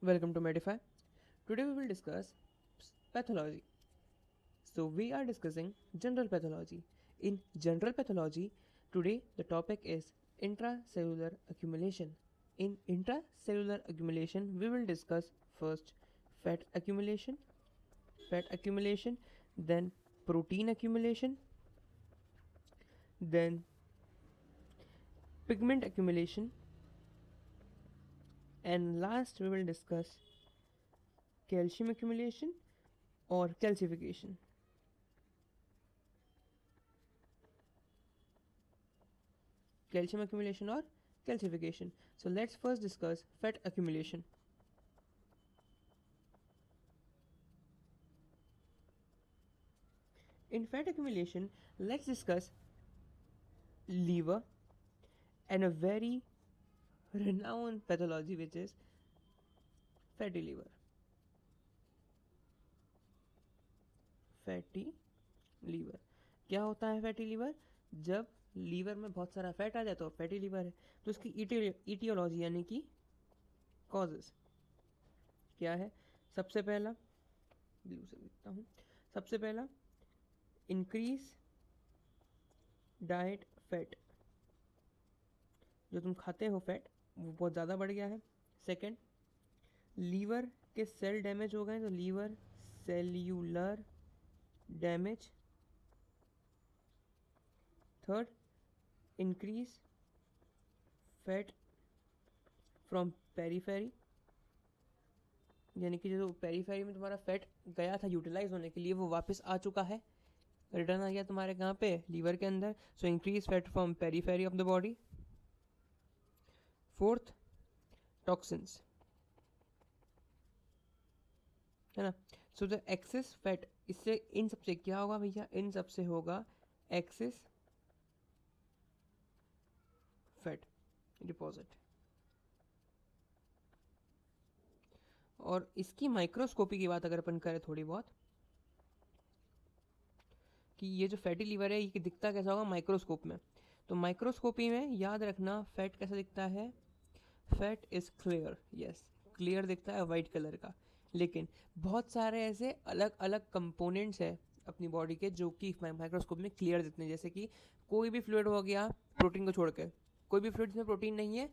Welcome to Medify. Today we will discuss pathology. So we are discussing general pathology. In general pathology, today the topic is intracellular accumulation. In intracellular accumulation, we will discuss first fat accumulation, then protein accumulation, then pigment accumulation, and last we will discuss calcium accumulation or calcification. Calcium accumulation or calcification. So let's first discuss fat accumulation. In fat accumulation, let's discuss liver and a very renowned pathology which is fatty liver. Fatty liver क्या होता है? Fatty liver, जब liver में बहुत सारा fat आ जाए तो fatty liver है। तो उसकी ईटियोलॉजी यानी कि कॉजेस क्या है? सबसे पहला ब्लू से लिखता हूँ। सबसे पहला इंक्रीज डाइट फैट, जो तुम खाते हो फैट वो बहुत ज़्यादा बढ़ गया है। सेकंड, लीवर के सेल डैमेज हो गए, तो liver cellular damage. Third, increase fat from periphery, यानी कि जो पेरीफेरी में तुम्हारा फैट गया था यूटिलाइज होने के लिए वो वापस आ चुका है, रिटर्न आ गया तुम्हारे कहाँ पे? लीवर के अंदर। So increase fat from periphery of the body. Fourth, toxins, है ना। सो द एक्सेस फैट, इससे इन सबसे क्या होगा भैया? इन सबसे होगा एक्सेस फैट डिपॉजिट। और इसकी माइक्रोस्कोपी की बात अगर अपन करें थोड़ी बहुत, कि ये जो फैटी लीवर है ये दिखता कैसा होगा माइक्रोस्कोप में? तो माइक्रोस्कोपी में याद रखना फैट कैसा दिखता है? Fat is clear, yes, clear दिखता है, वाइट कलर का। लेकिन बहुत सारे ऐसे अलग अलग कंपोनेंट्स है अपनी बॉडी के जो कि माइक्रोस्कोप में क्लियर दिखते हैं। जैसे कि कोई भी फ्लूइड हो गया प्रोटीन को छोड़ के, कोई भी फ्लूइड जिसमें प्रोटीन नहीं है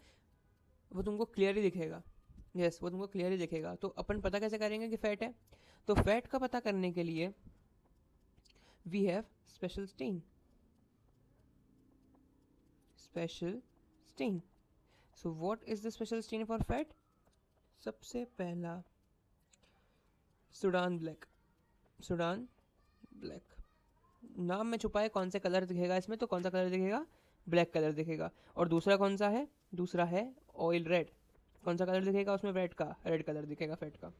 वो तुमको क्लियर ही दिखेगा। यस, वो तुमको क्लियर ही दिखेगा। तो अपन पता कैसे करेंगे कि फैट है? तो फैट का पता करने के लिए we have special stain. Special stain. So what is the special stain for fat? सबसे पहला सुडान ब्लैक। सुडान ब्लैक नाम में छुपा है कौन से कलर दिखेगा इसमें? तो कौन सा कलर दिखेगा? ब्लैक कलर दिखेगा। और दूसरा कौन सा है? दूसरा है ऑयल रेड। कौन सा कलर दिखेगा उसमें? रेड का, रेड कलर दिखेगा फैट का।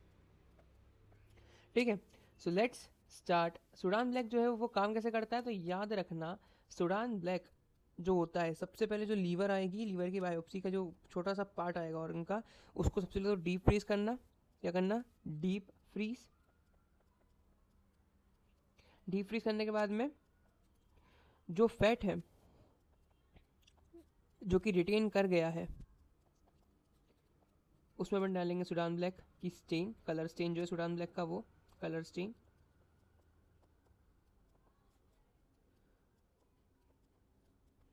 ठीक है, so let's start. Sudan black जो है वो काम कैसे करता है? तो याद रखना सुडान ब्लैक जो होता है, सबसे पहले जो लीवर आएगी, लीवर की बायोप्सी का जो छोटा सा पार्ट आएगा ऑर्गन का, उसको सबसे पहले तो डीप फ्रीज करना। क्या करना? Deep freeze. डीप फ्रीज करने के बाद में जो फैट है जो कि रिटेन कर गया है उसमें अपन डालेंगे सुडान ब्लैक की स्टेन, कलर स्टेन जो है सुडान ब्लैक का, वो कलर स्टेन।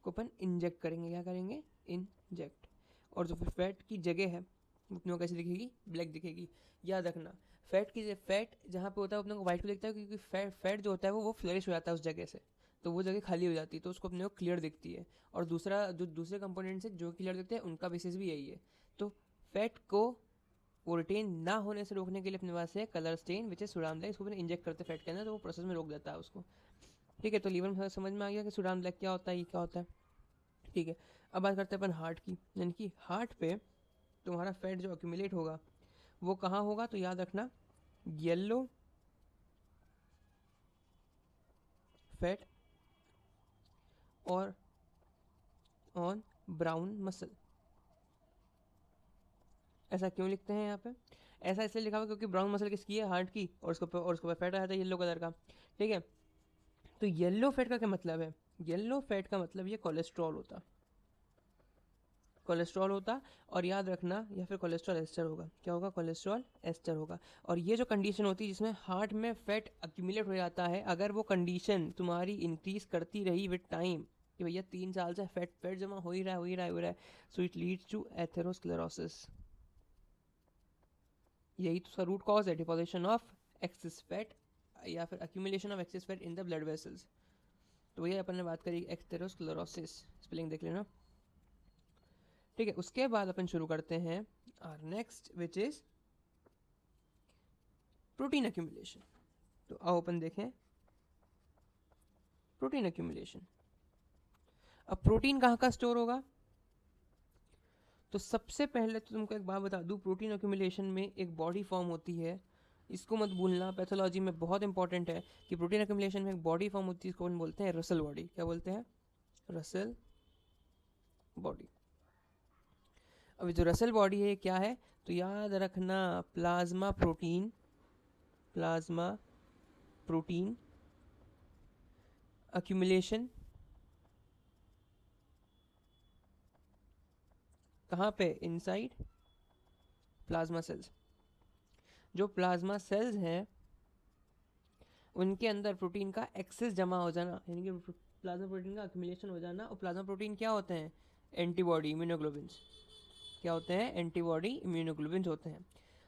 को अपन इंजेक्ट करेंगे। क्या करेंगे? इंजेक्ट। और जो फैट की जगह है वो अपने को कैसी दिखेगी? ब्लैक दिखेगी। याद रखना फैट जहाँ पे होता है अपने को व्हाइट को दिखता है, क्योंकि फैट जो होता है वो फ्लरिश हो जाता है उस जगह से, तो वो जगह खाली हो जाती है, तो उसको अपने को क्लियर दिखती है। और दूसरा जो दूसरे कंपोनेंट से जो क्लियर दिखते हैं उनका बेसिस भी यही है। तो फैट को वो रिटेन ना होने से रोकने के लिए अपने पास है colour stain which is Sudan black. इसको इंजेक्ट करते फैट के अंदर तो वो प्रोसेस में रोक देता है उसको। ठीक है, तो लीवर में समझ में आ गया कि सुडान ब्लैक क्या होता है, ये क्या होता है। ठीक है, अब बात करते हैं अपन हार्ट की। यानी कि हार्ट पे तुम्हारा फैट जो अक्यूमुलेट होगा वो कहाँ होगा? तो याद रखना येलो फैट और ऑन ब्राउन मसल। ऐसा क्यों लिखते हैं यहाँ पे? ऐसा इसलिए लिखा हुआ क्योंकि ब्राउन मसल किसकी है? हार्ट की। और उसको फैट आया था येलो कलर का। ठीक है, तो येलो फैट का क्या मतलब है? येलो फैट का मतलब ये कोलेस्ट्रॉल होता। कोलेस्ट्रॉल होता, और याद रखना या फिर कोलेस्ट्रॉल एस्टर होगा। क्या होगा? कोलेस्ट्रॉल एस्टर होगा। और ये जो कंडीशन होती है जिसमें हार्ट में फैट अक्यूमुलेट हो जाता है, अगर वो कंडीशन तुम्हारी इंक्रीज करती रही विद टाइम कि भैया 3 साल से फैट फैट जमा हो ही रहा है, हो ही रहा है, हो रहा है, so it leads to atherosclerosis. यही तो उसका रूट कॉज है, डिपोजिशन ऑफ एक्सेस फैट या फिर accumulation of excess fat in the blood vessels. तो वही अपन ने बात करी एथेरोस्क्लेरोसिस, स्पेलिंग देख लेना। ठीक है, उसके बाद अपन शुरू करते हैं are next which is protein accumulation. तो आओ अपन देखें प्रोटीन अक्यूमुलेशन। अब प्रोटीन कहाँ का स्टोर होगा? तो सबसे पहले तो तुमको एक बात बता दूं, प्रोटीन अक्यूमुलेशन में एक बॉडी फॉर्म होती है, इसको मत भूलना, पैथोलॉजी में बहुत इंपॉर्टेंट है कि प्रोटीन अक्यूमुलेशन में एक बॉडी फॉर्म होती है, इसको अपन बोलते हैं रसल बॉडी। क्या बोलते हैं? Russell body. अभी जो रसल बॉडी है क्या है? तो याद रखना, plasma protein, plasma protein accumulation कहाँ पे? Inside plasma cells. जो प्लाज्मा सेल्स हैं उनके अंदर प्रोटीन का एक्सेस जमा हो जाना, यानी कि प्लाज्मा प्रोटीन का अक्यूमुलेशन हो जाना। और प्लाज्मा प्रोटीन क्या होते हैं? Antibody, immunoglobins. क्या होते हैं? एंटीबॉडी इम्यूनोग्लोबिन्स होते हैं।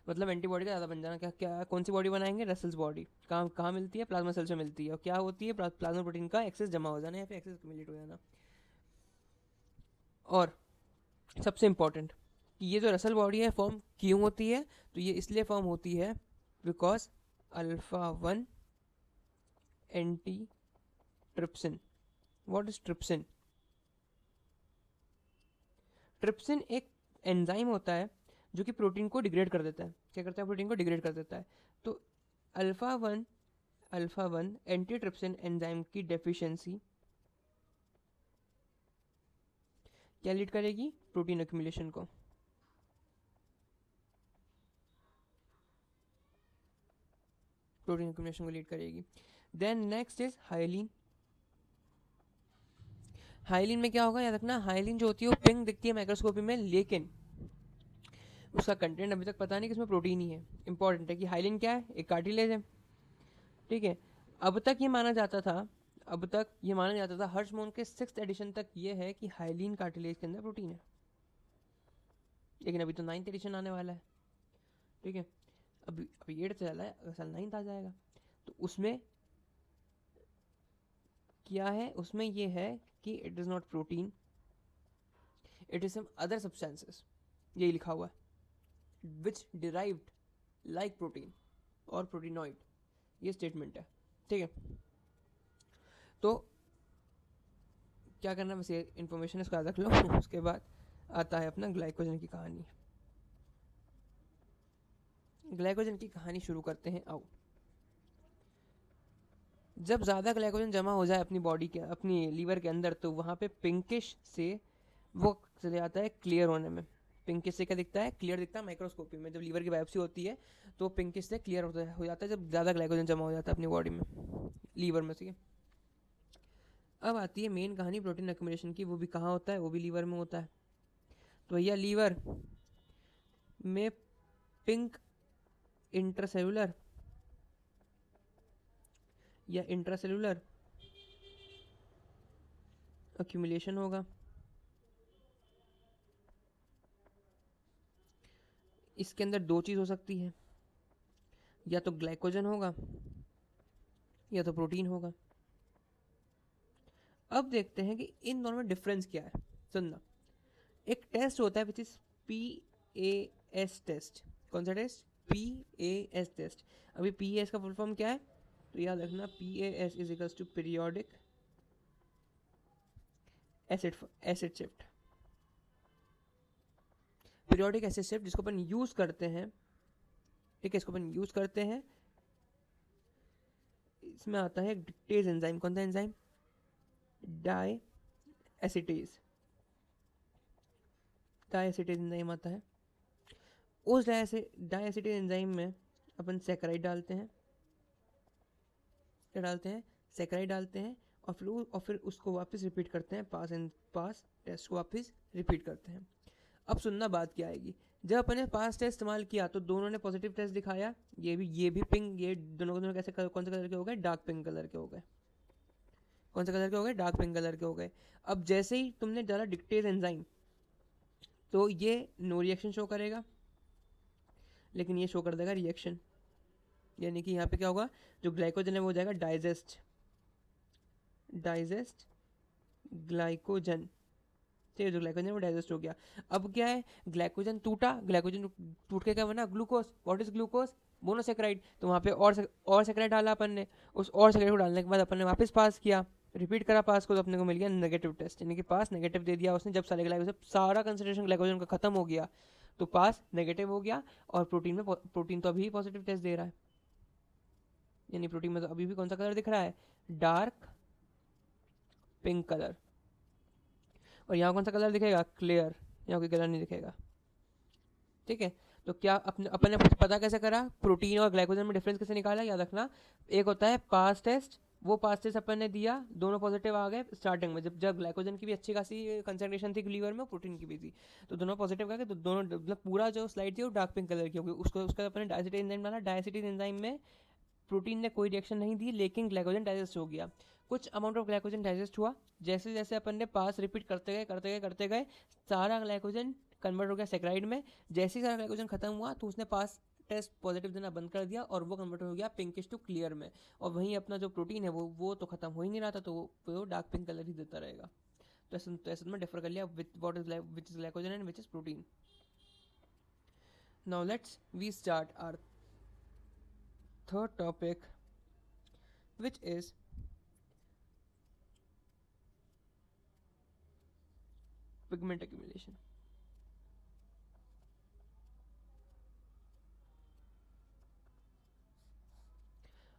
मतलब एंटीबॉडी का ज़्यादा बन जाना। क्या क्या कौन सी बॉडी बनाएंगे? Russell's body. कहाँ कहाँ मिलती है? प्लाज्मा सेल्स में मिलती है। और क्या होती है? प्लाज्मा प्रोटीन का एक्सेस जमा हो जाना या फिर एक्सेस अक्यूमुलेट हो जाना। और सबसे इंपॉर्टेंट कि ये जो रसल बॉडी है फॉर्म क्यों होती है? तो ये इसलिए फॉर्म होती है because alpha 1 anti trypsin. What is trypsin? Trypsin एक एंजाइम होता है जो कि प्रोटीन को डिग्रेड कर देता है। क्या करता है? प्रोटीन को डिग्रेड कर देता है। तो अल्फा 1 एंटी ट्रिप्सिन एंजाइम की डेफिशिएंसी क्या लीड करेगी? प्रोटीन अक्यूमुलेशन को। प्रोटीन अक्यूमुलेशन को लीड करेगी। Then next is hyaline. Hyaline में क्या होगा? याद रखना, हाइलिन जो होती है वो पिंक दिखती है माइक्रोस्कोपी में, लेकिन उसका कंटेंट अभी तक पता नहीं कि इसमें प्रोटीन ही है। इंपॉर्टेंट है कि हाइलिन क्या है? एक कार्टिलेज है। ठीक है, अब तक ये माना जाता था हर्शमोन के 6th एडिशन तक ये है कि हाइलिन कार्टिलेज के अंदर प्रोटीन है, लेकिन अभी तो 9th एडिशन आने वाला है। ठीक है, अभी 8th चला है, अगले साल 9th आ जाएगा। तो उसमें क्या है? उसमें ये है कि it is not protein, it is some other substances, यही लिखा हुआ है, विच डिराइव्ड लाइक प्रोटीन और प्रोटीनॉइड, ये स्टेटमेंट है। ठीक है, तो क्या करना, बस ये इन्फॉर्मेशन इसको याद रख लो। उसके बाद आता है अपना ग्लाइकोजन की कहानी। ग्लाइकोजन की कहानी शुरू करते हैं। आओ, जब ज़्यादा ग्लाइकोजन जमा हो जाए अपनी बॉडी के, अपनी लीवर के अंदर, तो वहाँ पे पिंकिश से वो चले जाता है क्लियर होने में। पिंकिश से क्या दिखता है? क्लियर दिखता है माइक्रोस्कोपी में। जब लीवर की बायोप्सी होती है तो पिंकिश से क्लियर हो जाता है जब ज़्यादा ग्लाइकोजन जमा हो जाता है अपनी बॉडी में, लीवर में से। अब आती है मेन कहानी प्रोटीन एक्यूमुलेशन की। वो भी कहाँ होता है? वो भी लीवर में होता है। तो भैया लीवर में पिंक इंट्रासेलुलर या इंट्रासेलुलर एक्यूमुलेशन होगा। इसके अंदर दो चीज़ हो सकती है, या तो ग्लाइकोजन होगा या तो प्रोटीन होगा। अब देखते हैं कि इन दोनों में डिफरेंस क्या है। सुनना, एक टेस्ट होता है विच इज PAS टेस्ट। कौन सा टेस्ट? PAS test. अभी PAS का फुल फॉर्म क्या है? तो याद रखना, PAS is equals to periodic acid shift. Periodic acid shift जिसको अपन यूज करते हैं, ठीक है, इसको अपन यूज करते हैं। इसमें आता है डिक्टेज एंजाइम। कौन सा एंजाइम? डाई एसिटेज एंजाइम आता है। उस डाई एसिटेज एंजाइम में अपन सैकराइड डालते हैं। क्या डालते हैं? सैकराइड डालते हैं। और फिर उसको वापस रिपीट करते हैं, पास टेस्ट को वापस रिपीट करते हैं। अब सुनना बात क्या आएगी, जब अपन ने पास टेस्ट इस्तेमाल किया तो दोनों ने पॉजिटिव टेस्ट दिखाया, ये भी पिंक, ये दोनों को दोनों कैसे कौन से कलर के हो गए, डार्क पिंक कलर के हो गए। कौन से कलर के हो गए, डार्क पिंक कलर के हो गए। अब जैसे ही तुमने डाला डिक्टेज एंजाइम तो ये नो रिएक्शन शो करेगा, लेकिन ये शो कर देगा रिएक्शन, यानी कि यहाँ पे क्या होगा, जो ग्लाइकोजन है वो हो जाएगा डाइजेस्ट ग्लाइकोजन, ठीक है, जो ग्लाइकोजन है वो डाइजेस्ट हो गया। अब क्या है, ग्लाइकोजन टूटा, ग्लाइकोजन टूट के क्या बना, glucose. What is glucose, monosaccharide. तो वहाँ पे और सेक्राइड डाला अपन ने, उस और सेक्राइड को डालने के बाद अपन ने वापस पास किया, रिपीट करा पास को, तो अपने को मिल गया नेगेटिव टेस्ट, यानी कि पास नेगेटिव दे दिया उसने। जब सारे ग्लाइकोजन सारा कंसंट्रेशन ग्लाइकोजन का खत्म हो गया तो पास नेगेटिव हो गया, और प्रोटीन तो अभी पॉजिटिव टेस्ट दे रहा है, यानी प्रोटीन में तो अभी भी कौन सा कलर दिख रहा है, डार्क पिंक कलर। और यहाँ कौन सा कलर दिखेगा, क्लियर, यहाँ कोई कलर नहीं दिखेगा, ठीक है। तो क्या अपन ने पता कैसे करा, प्रोटीन और ग्लाइकोजन में डिफरेंस कैसे निकाला, याद रखना। एक होता है पास टेस्ट, वो पास टेस्ट अपन ने दिया, दोनों पॉजिटिव आ गए स्टार्टिंग में, जब ग्लाइकोजन की भी अच्छी खासी कंसंट्रेशन थी लीवर में, प्रोटीन की भी थी, तो दोनों पॉजिटिव आ गए, तो दोनों मतलब पूरा जो स्लाइड थी वो डार्क पिंक कलर की होगी। उसका अपन ने डायसिटीज एंजाइम डाला, डायसिटीज एंजाइम में प्रोटीन ने कोई रिएक्शन नहीं दी, लेकिन ग्लाइकोजन डाइजेस्ट हो गया, कुछ अमाउंट ऑफ ग्लाइकोजन डाइजेस्ट हुआ। जैसे जैसे अपन ने पास रिपीट करते गए सारा ग्लाइकोजन कन्वर्ट हो गया सेक्राइड में। जैसे ही सारा ग्लाइकोजन खत्म हुआ तो उसने पास टेस्ट पॉजिटिव देना बंद कर दिया, और वो कन्वर्ट हो गया पिंकिश टू क्लियर में। और वहीं अपना जो प्रोटीन है वो तो खत्म हो ही नहीं रहा था, तो वो डार्क पिंक कलर ही देता रहेगा। तो ऐसे में डिफर कर लिया which is glycogen and which is protein. Now let's we start our third topic, which is pigment accumulation.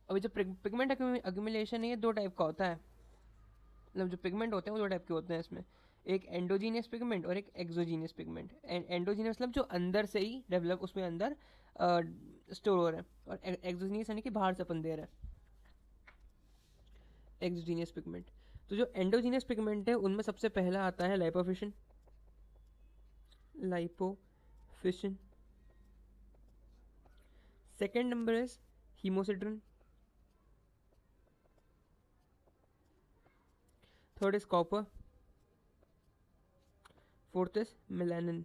अभी जो पिगमेंट accumulation है ये दो टाइप का होता है, मतलब जो पिगमेंट होते हैं वो दो टाइप के होते हैं इसमें, एक एंडोजीनियस पिगमेंट और एक एक्सोजीनियस पिगमेंट। एंडोजीनियस मतलब जो अंदर से ही डेवलप उसमें अंदर स्टोर हो रहा है, और एक्सोजीनियस यानी कि बाहर से अपन दे रहे हैं, एक्सोजीनियस पिगमेंट। तो जो एंडोजीनियस पिगमेंट है उनमें सबसे पहला आता है lipofuscin, second number is haemosiderin, third is copper, fourth is melanin.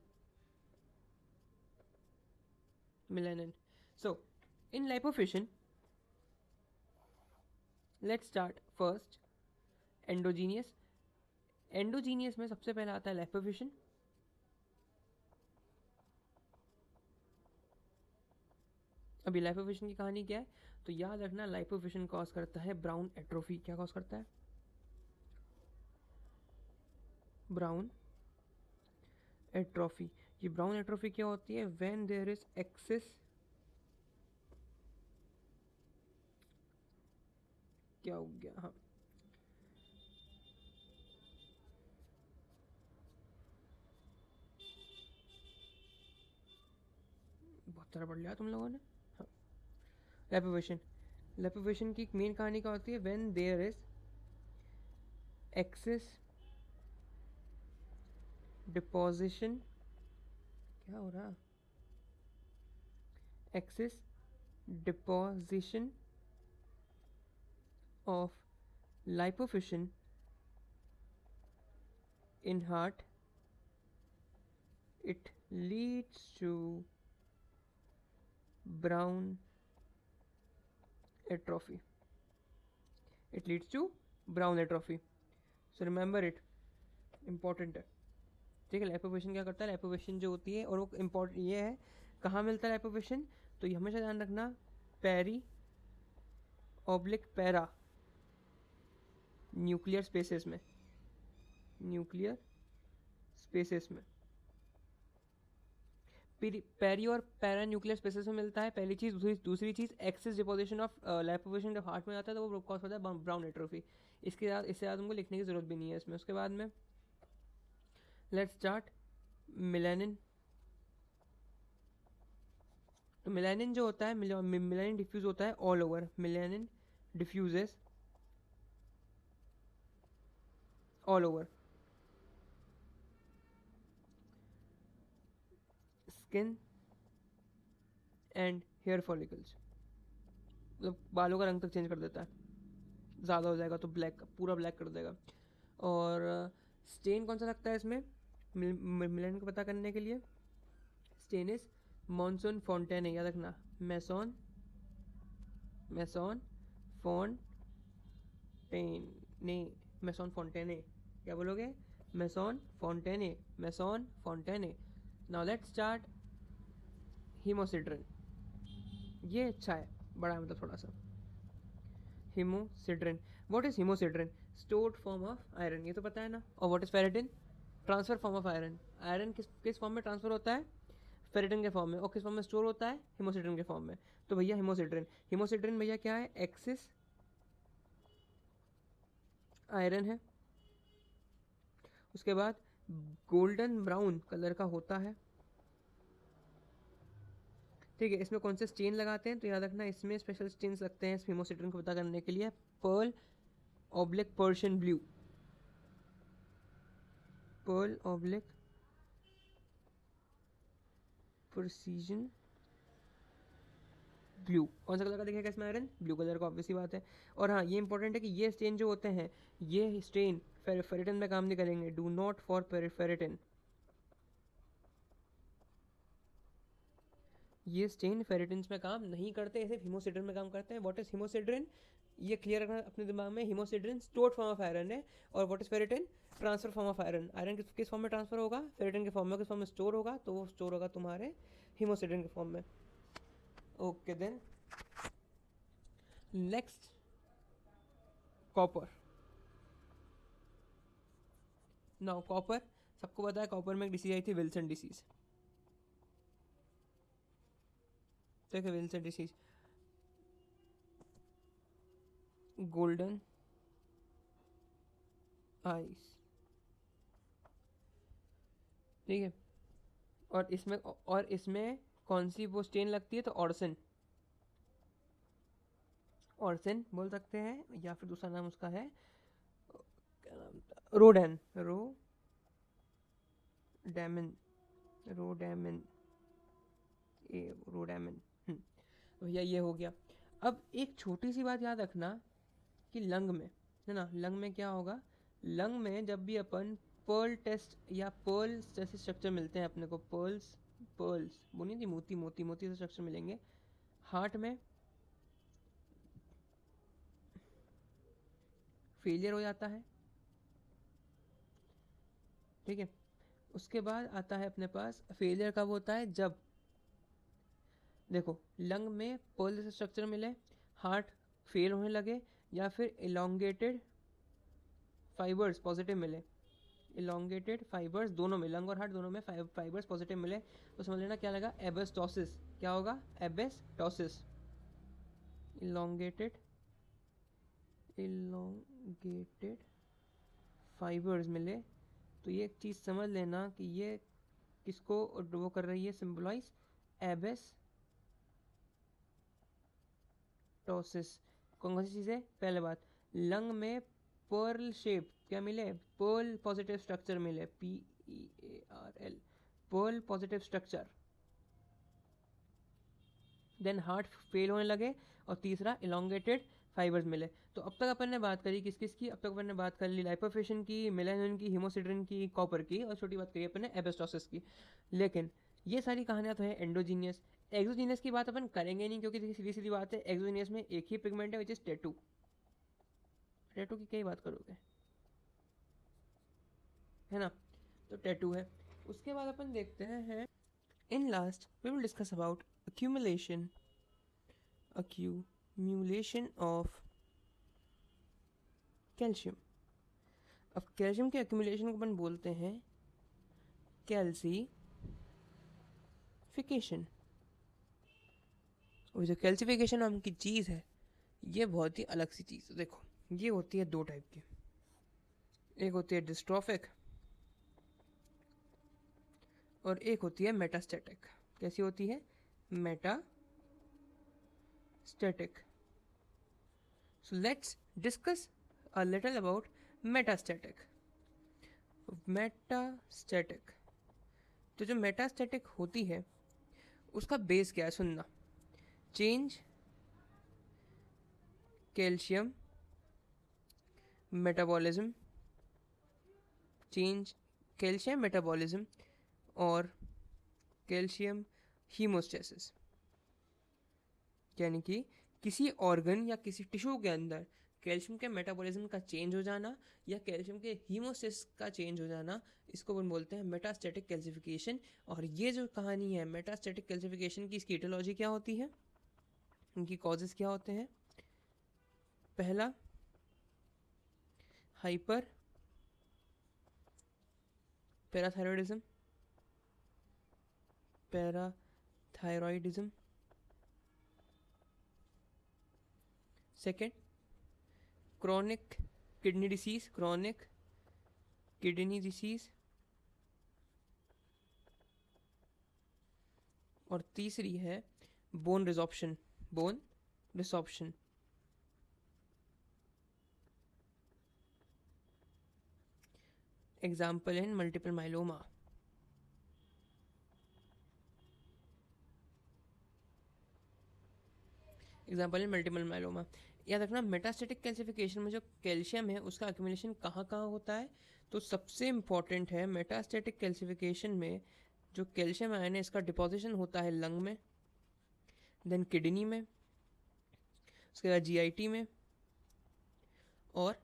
So in lipofuscin, let's start first endogenous में सबसे पहला आता है lipofuscin। अभी लाइपोफिशन की कहानी क्या है, तो याद रखना लाइपोफिशन कॉज करता है ब्राउन एट्रोफी। क्या कॉज करता है, ब्राउन एट्रोफी। ये ब्राउन एट्रोफी क्या होती है, व्हेन देयर इज एक्सेस, क्या हो गया, हाँ बहुत सारा पढ़ लिया तुम लोगों ने। हाँ, लाइपोफिशन की मेन कहानी क्या होती है, when there is excess deposition, क्या हो रहा, excess deposition of lipofuscin in heart, it leads to brown atrophy. So remember it, important है, ठीक है। लाइपोफिशन क्या करता है, लाइपोफिशन जो होती है, और वो इम्पोर्टेंट ये है कहाँ मिलता है लाइपोफिशन, तो ये हमेशा ध्यान रखना, peri oblique para nuclear spaces में, पेरी और पैरा न्यूक्लियर स्पेसेस में मिलता है, पहली चीज। दूसरी चीज एक्सेस डिपोजिशन ऑफ लाइपोफिशन जब हार्ट में जाता है तो वो कॉज होता है ब्राउन एट्रोफी। इसके बाद इससे ज़्यादा तुमको लिखने की जरूरत भी नहीं है इसमें। उसके बाद में लेट्स स्टार्ट मिलेनिन। तो मिलेनिन जो होता है, मिलेनिन डिफ्यूज होता है all over, melanin diffuses all over. Skin and hair follicles, मतलब बालों का रंग तक चेंज कर देता है, ज़्यादा हो जाएगा तो ब्लैक, पूरा ब्लैक कर देगा। और स्टेन कौन सा लगता है इसमें मिलन को पता करने के लिए? स्टेन इज मॉनसून फॉन्टेन है, याद रखना, मैसॉन फॉन्टेने, मैसॉन फॉन्टेने, क्या बोलोगे? Masson Fontana. Now let's start haemosiderin, ये अच्छा है, बड़ा मतलब थोड़ा सा। Haemosiderin, what is haemosiderin? Stored form of iron, ये तो पता है ना। और what is ferritin? Transfer form of iron. Iron किस फॉर्म में ट्रांसफर होता है? फेरेटिन के फॉर्म में। और किस फॉर्म में स्टोर होता है? हीमोसिड्रिन के फॉर्म में। तो भैया हीमोसिड्रिन भैया क्या है? एक्सिस आयरन है, उसके बाद गोल्डन ब्राउन कलर का होता है, ठीक है। इसमें कौन से स्टेन लगाते हैं? तो याद रखना, इसमें स्पेशल स्टेन्स लगते हैं हीमोसिड्रिन को पता करने के लिए। Perls oblique Persian blue, Perls oblique Persian blue, कौन सा कलर का दिखेगा इसमें आयरन? ब्लू कलर का, ऑब्वियसली बात है। और हाँ, ये इंपॉर्टेंट है कि ये स्टेन जो होते हैं, ये स्टेन फेरेटिन में काम नहीं करेंगे। डू नॉट फॉर फेरेटिन, ये स्टेन फेरेटिन में काम नहीं करते, सिर्फ हीमोसिड्रिन में काम करते हैं। What is haemosiderin? ये क्लियर रखना अपने दिमाग में। Haemosiderin stored form of iron है। और what is ferritin? Transfer form of iron. Iron किस फॉर्म में ट्रांसफर होगा? फेरेटिन के फॉर्म में। किस फॉर्म में स्टोर होगा? तो वो स्टोर होगा तुम्हारे हीमोसिड्रिन के फॉर्म में। Okay then next, copper. Now copper, सबको पता है कॉपर में एक डिसीज आई थी, विल्सन डिसीज, ठीक है। विल्सन डिसीज, गोल्डन आइस, ठीक है। और इसमें कौन सी वो स्टेन लगती है? तो ऑर्सन बोल सकते हैं, या फिर दूसरा नाम उसका है, क्या नाम था? रोडैमिन भैया ये हो गया। अब एक छोटी सी बात याद रखना कि लंग में, है ना, लंग में क्या होगा? लंग में जब भी अपन पर्ल टेस्ट या पर्ल जैसे स्ट्रक्चर मिलते हैं अपने को, पर्ल्स वो नहीं थी, मोती से स्ट्रक्चर मिलेंगे। हार्ट में फेलियर हो जाता है, ठीक है। उसके बाद आता है अपने पास, फेलियर कब होता है? जब देखो, लंग में पर्ल जैसे स्ट्रक्चर मिले, हार्ट फेल होने लगे, या फिर इलोंगेटेड फाइबर्स पॉजिटिव मिले। इलोंगेटेड फाइबर्स दोनों में, लंग और हार्ट दोनों में फाइबर्स पॉजिटिव मिले, तो समझ लेना क्या लगा? एबेस्टोसिस। क्या होगा? एबेस्टोसिस। इलोंगेटेड फाइबर्स मिले, तो ये एक चीज़ समझ लेना कि ये किसको वो कर रही है? सिंबलाइज एबेस्टोसिस। कौन सी चीज़ है? पहले बात, लंग में पर्ल शेप क्या मिले? पर्ल पॉजिटिव स्ट्रक्चर मिले, PEARL, pearl positive structure. Then heart fail होने लगे, और तीसरा इलोंगेटेड फाइबर्स मिले। तो अब तक अपन ने बात करी किस किस की? अब तक अपन ने बात कर ली लाइपोफिशन की, मेलानिन की, हीमोसिड्रिन की, कॉपर की, और छोटी बात करी अपन ने एबेस्टोसिस की। लेकिन ये सारी कहानियां तो है एंडोजीनियस। एक्सोजीनियस की बात अपन करेंगे नहीं, क्योंकि सीधी सीधी बात है, एक्सोजीनियस में एक ही पिगमेंट है, विच इज टैटू। टैटू की क्या बात करोगे, है ना? तो टैटू है। उसके बाद अपन देखते हैं, in last we will discuss about accumulation of calcium. अब कैल्शियम के accumulation को अपन बोलते हैं कैल्सिफिकेशन। और जो कैल्सिफिकेशन नाम की चीज़ है, ये बहुत ही अलग सी चीज़ है। देखो, ये होती है दो टाइप की, एक होती है डिस्ट्रॉफिक और एक होती है मेटास्टैटिक। कैसी होती है? Metastatic. So let's discuss a little about metastatic. तो जो मेटास्टैटिक होती है, उसका बेस क्या है, सुनना, change calcium metabolism, change calcium metabolism और कैल्शियम हीमोस्टेसिस, यानी कि किसी ऑर्गन या किसी टिश्यू के अंदर कैल्शियम के मेटाबॉलिज्म का चेंज हो जाना या कैल्शियम के हीमोस्टेसिस का चेंज हो जाना, इसको अपन बोलते हैं मेटास्टैटिक कैल्सिफिकेशन। और ये जो कहानी है मेटास्टैटिक कैल्सिफिकेशन की, इसकी इटियोलॉजी क्या होती है, इनकी कॉजेज क्या होते हैं? पहला, hyper parathyroidism, parathyroidism. Second, chronic kidney disease, chronic kidney disease. और तीसरी है bone resorption, bone resorption. Example in multiple myeloma. Example in multiple myeloma. याद रखना मेटास्टैटिक कैल्सिफिकेशन में जो कैल्शियम है उसका एक्यूमुलेशन कहाँ कहाँ होता है, तो सबसे इम्पॉर्टेंट है मेटास्टैटिक कैल्सिफिकेशन में जो कैल्शियम आयन है इसका डिपोजिशन होता है लंग में, देन किडनी में, उसके बाद जीआईटी में और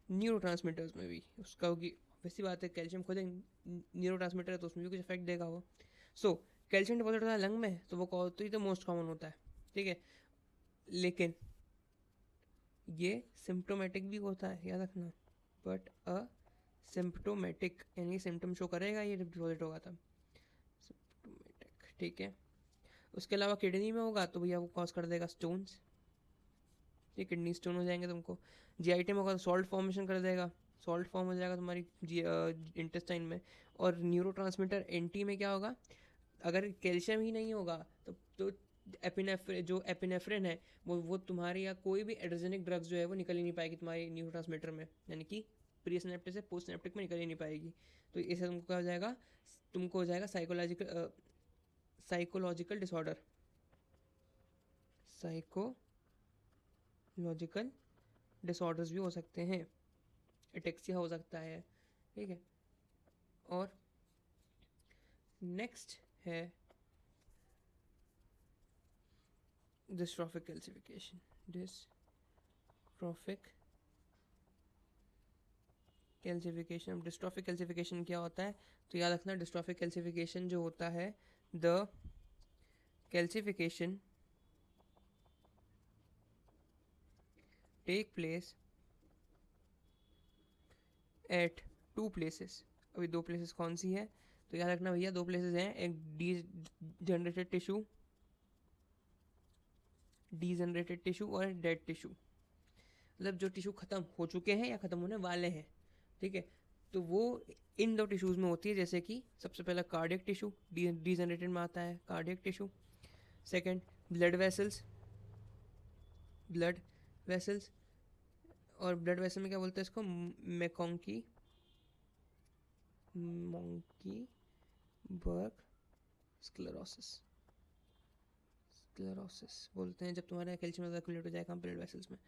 न्यूरोट्रांसमीटर्स में भी। उसका होगी वैसी बात है, कैल्शियम खुद न्यूरोट्रांसमीटर है तो उसमें भी कुछ इफेक्ट देगा वो। सो कैल्शियम डिपॉजिट होता है लंग में, तो वो तो मोस्ट कॉमन होता है, ठीक है। लेकिन ये सिम्प्टोमेटिक भी होता है, याद रखना, बट अ सिम्प्टोमेटिक, यानी सिम्टम शो करेगा ये डिपॉजिट होगा तब, सिम्प्टोमेटिक, ठीक है। उसके अलावा किडनी में होगा तो भैया वो कॉज कर देगा स्टोन्स, ये किडनी स्टोन हो जाएंगे तुमको। जीआईटी में होगा तो सॉल्ट फॉर्मेशन कर देगा, सॉल्ट फॉर्म हो जाएगा तुम्हारी इंटेस्टाइन में। और न्यूरोट्रांसमीटर एनटी में क्या होगा, अगर कैल्शियम ही नहीं होगा तो एपिनेफ्रिन, जो एपिनेफ्रिन है वो तुम्हारी, या कोई भी एड्रेजेनिक ड्रग्स जो है वो निकल ही नहीं पाएगी तुम्हारी न्यूरोट्रांसमीटर में, यानी कि प्री सिनेप्टिक से पोस्ट सिनेप्टिक में निकल ही नहीं पाएगी। तो इससे तुमको क्या हो जाएगा, तुमको हो जाएगा साइकोलॉजिकल डिसऑर्डर, साइकोलॉजिकल डिसऑर्डर्स भी हो सकते हैं, एटेक्सिया हो सकता है, ठीक है। और नेक्स्ट है dystrophic calcification. Dystrophic calcification, dystrophic calcification क्या होता है, तो याद रखना डिस्ट्रॉफिक कैल्सिफिकेशन जो होता है, the calcification take place at two places. अभी दो प्लेसेस कौन सी है, तो याद रखना भैया दो प्लेसेस हैं, एक डीजनरेटेड टिश्यू और डेड टिश्यू, मतलब जो टिश्यू खत्म हो चुके हैं या खत्म होने वाले हैं, ठीक है। तो वो इन दो टिश्यूज में होती है, जैसे कि सबसे पहला कार्डियक टिश्यू, डीजनरेटेड में आता है cardiac tissue. Second, blood vessels, और ब्लड वेसल में क्या बोलते हैं इसको, मोंकी बर्ग स्क्लेरोसिस बोलते हैं, जब तुम्हारा कैल्शियम एक्यूमुलेट हो जाएगा ब्लड वेसल्स में।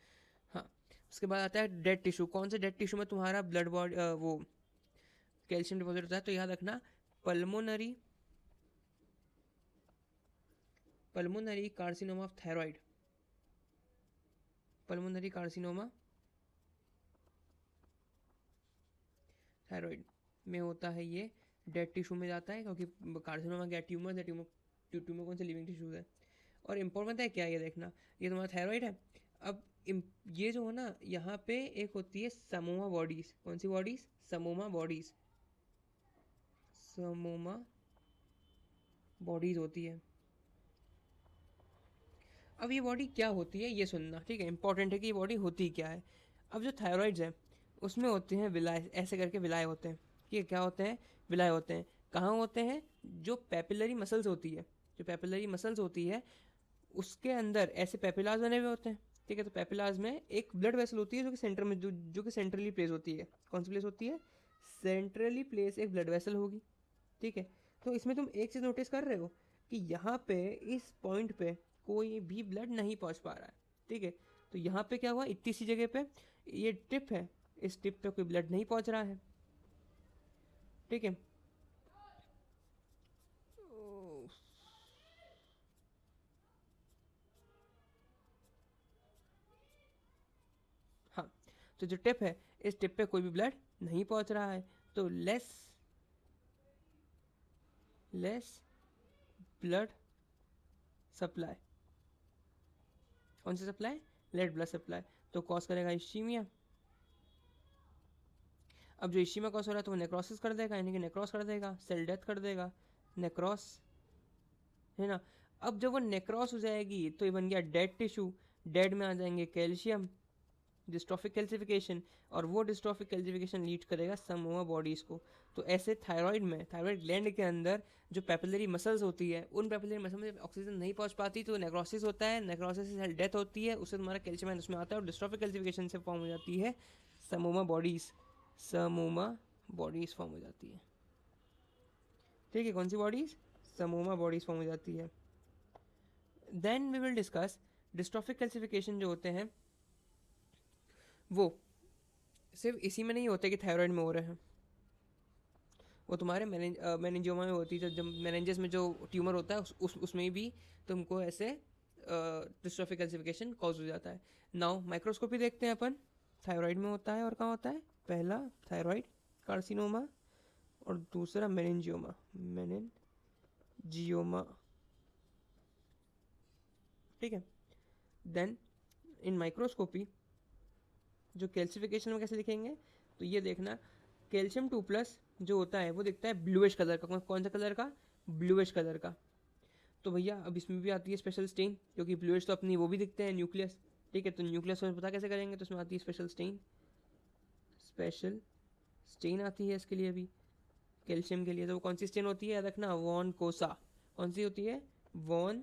हाँ, उसके बाद आता है डेड टिश्यू। कौन से डेड टिश्यू में तुम्हारा ब्लड बॉडी वो कैल्शियम डिपॉजिट होता है, तो याद रखना pulmonary carcinoma of thyroid, pulmonary carcinoma thyroid में होता है, ये डेड टिश्यू में जाता है, क्योंकि कार्सिनोमा क्या, ट्यूमर है, ट्यूमर कौन से लिविंग टिश्यूज है। और इम्पोर्टेंट है क्या, ये देखना, ये तुम्हारा थायराइड है। अब ये जो है ना, यहाँ पे एक होती है समोमा बॉडीज, कौन सी बॉडीज, समोमा बॉडीज होती है। अब ये बॉडी क्या होती है ये सुनना, ठीक है, इंपॉर्टेंट है कि ये बॉडी होती क्या है। अब जो थायराइड्स है उसमें होते हैं विलाय, ऐसे करके विलाय होते हैं, ठीक है, क्या होते हैं, विलाय होते हैं। कहाँ होते हैं, जो पेपिलरी मसल्स होती है उसके अंदर ऐसे पेपिलाज बने हुए होते हैं, ठीक है। तो पेपिलाज में एक ब्लड वेसल होती है जो कि सेंटर में जो कि सेंट्रली प्लेस होती है। कौन सी प्लेस होती है, सेंट्रली प्लेस एक ब्लड वेसल होगी, ठीक है। तो इसमें तुम एक चीज़ नोटिस कर रहे हो, कि यहाँ पे इस पॉइंट पे कोई भी ब्लड नहीं पहुँच पा रहा है, ठीक है। तो यहाँ पे क्या हुआ, इतनी सी जगह पे ये टिप है, इस टिप पे कोई ब्लड नहीं पहुँच रहा है, ठीक है। हाँ, तो जो टिप है, इस टिप पे कोई भी ब्लड नहीं पहुँच रहा है, तो लेस ब्लड सप्लाई, कौन C supply, late blood supply, तो कॉज करेगा इश्चीमिया। अब जो इश्चीमिया कॉज हो रहा है तो वो नेक्रोसिस कर देगा, यानी कि नेक्रोस कर देगा, सेल डेथ कर देगा, नेक्रोस, है ना। अब जब वो नेक्रोस हो जाएगी तो ये बन गया डेड टिश्यू, डेड में आ जाएंगे कैल्शियम, डिस्ट्रॉफिक कैल्सिफिकेशन, और वो डिस्ट्रॉफिक कैल्सिफिकेशन लीड करेगा समोआ बॉडीज को। तो ऐसे थायराइड में, थायराइड ग्लैंड के अंदर जो पेपिलरी मसल्स होती है, उन पेपिलरी मसल में ऑक्सीजन नहीं पहुंच पाती तो नेक्रोसिस होता है, नेक्रोसिस से डेथ होती है, उससे तुम्हारा कैल्शियम उसमें आता है और डिस्ट्रॉफिक कैल्सिफिकेशन से फॉर्म हो जाती है psammoma bodies, psammoma bodies form हो जाती है, ठीक है। कौन सी बॉडीज, समोमा बॉडीज फॉर्म हो जाती है। Then we will discuss dystrophic calcification जो होते हैं वो सिर्फ इसी में नहीं होते कि थायराइड में हो रहे हैं, वो तुम्हारे मेनिंजियोमा में होती है, जब मेनिंजस में जो ट्यूमर होता है उसमें भी तुमको ऐसे डिस्ट्रॉफिक कैल्सिफिकेशन कॉज हो जाता है। नाउ माइक्रोस्कोपी देखते हैं अपन, थायराइड में होता है और कहाँ होता है, पहला थायराइड कार्सिनोमा और दूसरा मेनिंजियोमा, मेनिंजियोमा, ठीक है। देन इन माइक्रोस्कोपी जो कैल्सिफिकेशन में कैसे दिखेंगे, तो ये देखना, कैल्शियम 2+ जो होता है वो दिखता है ब्लूइश कलर का, कौन सा कलर का, ब्लूइश कलर का। तो भैया अब इसमें भी आती है स्पेशल स्टेन, क्योंकि ब्लूइश तो अपनी वो भी दिखते हैं न्यूक्लियस, ठीक है। तो न्यूक्लियस में पता कैसे करेंगे, तो उसमें आती है स्पेशल स्टेन आती है इसके लिए भी, कैल्शियम के लिए। तो वो कौन सी स्टेन होती है, याद रखना, वॉन कोसा, कौन सी होती है, वॉन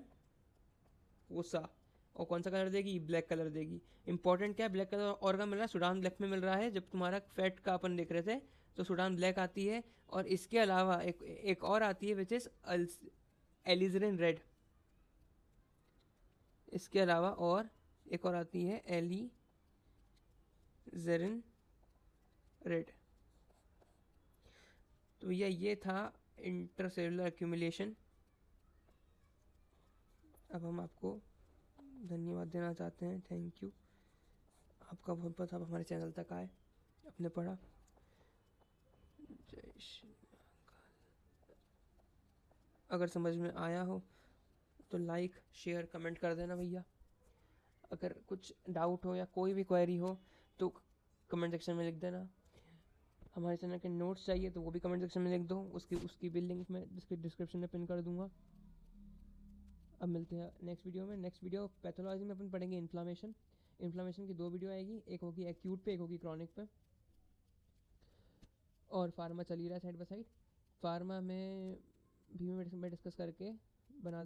कोसा, और कौन सा कलर देगी, ब्लैक कलर देगी। इंपॉर्टेंट क्या है, ब्लैक कलर और का मिल रहा है, सूडान ब्लैक में मिल रहा है, जब तुम्हारा फैट का अपन देख रहे थे तो सूडान ब्लैक आती है, और इसके अलावा एक और आती है विच इज एलिजरिन रेड, इसके अलावा और एक और आती है एलिजरिन रेड। तो भैया ये था इंटरसेलुलर एक्यूमुलेशन। अब हम आपको धन्यवाद देना चाहते हैं, थैंक यू, आपका बहुत बहुत, आप हमारे चैनल तक आए, आपने पढ़ा। जय श्री, अगर समझ में आया हो तो लाइक शेयर कमेंट कर देना भैया। अगर कुछ डाउट हो या कोई भी क्वेरी हो तो कमेंट सेक्शन में लिख देना। हमारे चैनल के नोट्स चाहिए तो वो भी कमेंट सेक्शन में लिख दो, उसकी भी लिंक मैं डिस्क्रिप्शन में पिन कर दूंगा। अब मिलते हैं नेक्स्ट वीडियो में। नेक्स्ट वीडियो पैथोलॉजी में अपन पढ़ेंगे इन्फ्लामेशन की 2 वीडियो आएगी, एक होगी एक्यूट पे, एक होगी क्रॉनिक पे, और फार्मा चल ही रहा है साइड बाय साइड। फार्मा में भी मैं डिस्कस करके बना